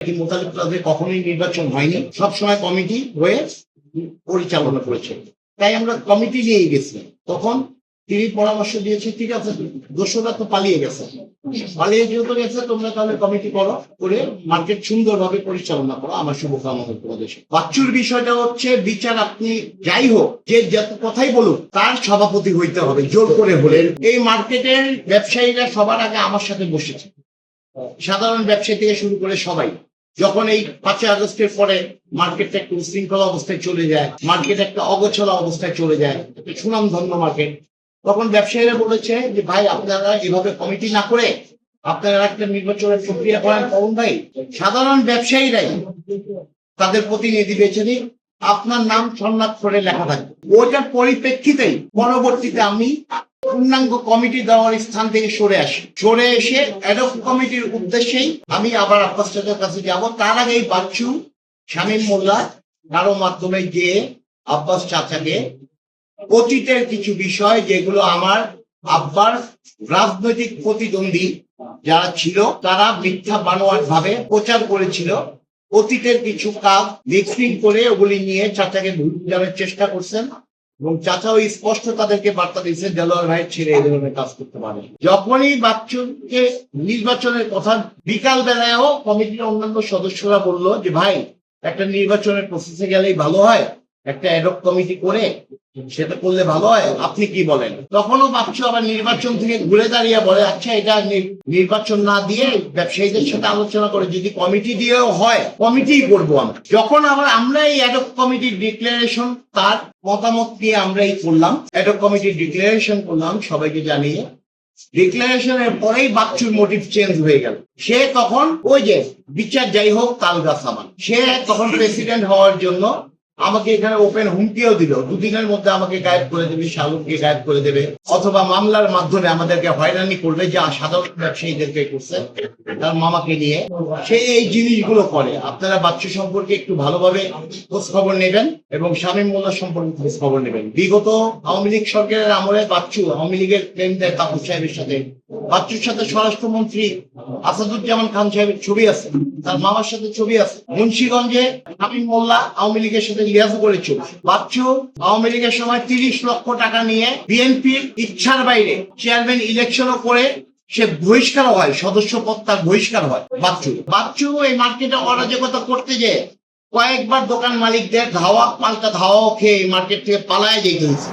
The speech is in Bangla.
মোতালেব প্লাজে কখনোই নির্বাচন হয়নি, সবসময় কমিটি হয়ে পরিচালনা করেছে। তাই আমরা কমিটি নিয়েই গেছিলাম। তখন তিনি পরামর্শ দিয়েছে, ঠিক আছে দোষরা তো পালিয়ে গেছে, পালিয়ে যেহেতু গেছে তোমরা তাহলে কমিটি করো, করে মার্কেট সুন্দরভাবে পরিচালনা করো। আমার শুভকামনা তোমাদের। বাচ্চুর বিষয়টা হচ্ছে বিচার, আপনি যাই হোক যে যত কথাই বলুক তার সভাপতি হইতে হবে জোর করে হলেন। এই মার্কেটের ব্যবসায়ীরা সবার আগে আমার সাথে বসেছে, সাধারণ ব্যবসায়ী থেকে শুরু করে সবাই। যখন এই 5ই আগস্টের পরে মার্কেটটা একটু উশৃঙ্খলা অবস্থায় চলে যায়, মার্কেট একটা অগোছলা অবস্থায় চলে যায়, একটা সুনামধন্য মার্কেট, তখন ব্যবসায়ীরা বলেছে যে ভাই আপনারা এভাবে কমিটি না করে আপনারা একটা নির্বাচনের প্রক্রিয়া করেন। পবন ভাই, সাধারণ ব্যবসায়ীরাই তাদের প্রতিনিধি বেছে নিন, আপনার নাম স্বর্ণাক্ষরে লেখা থাকবে। ওইটার পরিপ্রেক্ষিতেই পরবর্তীতে আমি পূর্ণাঙ্গ কমিটি দেওয়ার স্থান থেকে সরে এসে অ্যাডহক কমিটির উদ্দেশ্যেই আমি আবার আব্বাস চাচার কাছে যাব। তার আগেই বাচ্চু, শামীম মোল্লা কারো মাধ্যমে গিয়ে আব্বাস চাচাকে অতীতের কিছু বিষয় যেগুলো আমার আব্বার রাজনৈতিক প্রতিদ্বন্দ্বী যারা ছিল তারা মিথ্যা বানোয়াট ভাবে প্রচার করেছিল, অতীতের কিছু কাজ মিক্সিং করে ওগুলি নিয়ে চাচাকে ভুল বোঝানোর চেষ্টা করছেন। এবং চাচাও স্পষ্ট তাদেরকে বার্তা দিয়েছে দেলোয়ার ভাই ছেড়ে এই ধরনের কাজ করতে পারে। যখনই বাচ্চুকে নির্বাচনের কথা বিকাল বেলায়ও কমিটির অন্যান্য সদস্যরা বলল যে ভাই একটা নির্বাচনের প্রসেসে গেলেই ভালো হয়, একটা অ্যাডহক কমিটি করে সেটা করলে ভালো হয়, আপনি কি বলেন? তখনও বাচ্চু আবার নির্বাচন থেকে ঘুরে দাঁড়িয়ে বলে আচ্ছা এটা নির্বাচন না দিয়ে ব্যবসায়ীদের সাথে আলোচনা করে যদি কমিটি দিয়েও হয় কমিটি করবো আমরা। যখন আবার আমরা এই অ্যাডহক কমিটির ডিক্লারেশন তার মতামত নিয়ে আমরাই করলাম, অ্যাডহক কমিটির ডিক্লারেশন করলাম সবাইকে জানিয়ে। ডিক্লারেশনের পরেই বাচ্চুর মোটিভ চেঞ্জ হয়ে গেল। সে তখন ওই যে বিচার যাই হোক তালগাছ আমার, সে তখন প্রেসিডেন্ট হওয়ার জন্য আমাকে এখানে ওপেন হুমকিও দিল, দুদিনের মধ্যে আমাকে গায়েব করে দেবে, শালুককে গায়েব করে দেবে, অথবা মামলার মাধ্যমে আমাদেরকে হয়রানি করবে, যা সাধারণ ব্যবসায়ীদেরকে করছে তার মামাকে নিয়ে। সে এই জিনিসগুলো করে। আপনারা বাচ্চু সম্পর্কে একটু ভালোভাবে খোঁজ খবর নেবেন এবং শামীম মোল্লা সম্পর্কে খোঁজ খবর নেবেন। বিগত আওয়ামী লীগ সরকারের আমলে বাচ্চু আওয়ামী লীগের প্রেম দেয় তাপস সাহেবের সাথে, বাচ্চুর সাথে স্বরাষ্ট্রমন্ত্রী আসাদুজ্জামান খান সাহেবের ছবি আছে, তার মামার সাথে ছবি আছে। মুন্সিগঞ্জে শামীম মোল্লা আওয়ামী লীগের সাথে লিয়াজ করেছিল। বাচ্চু আওয়ামী লীগের সময় 30 লক্ষ টাকা নিয়ে বিএনপির ইচ্ছার বাইরে চেয়ারম্যান ইলেকশনও করে সে বহিষ্কার হয়, সদস্য পদ তার বহিষ্কার হয়। বাচ্চু এই মার্কেটে অরাজকতা করতে যে কয়েকবার দোকান মালিকদের ধাওয়া পাল্টা ধাওয়া খেয়ে মার্কেট থেকে পালায় যেতে হয়েছে।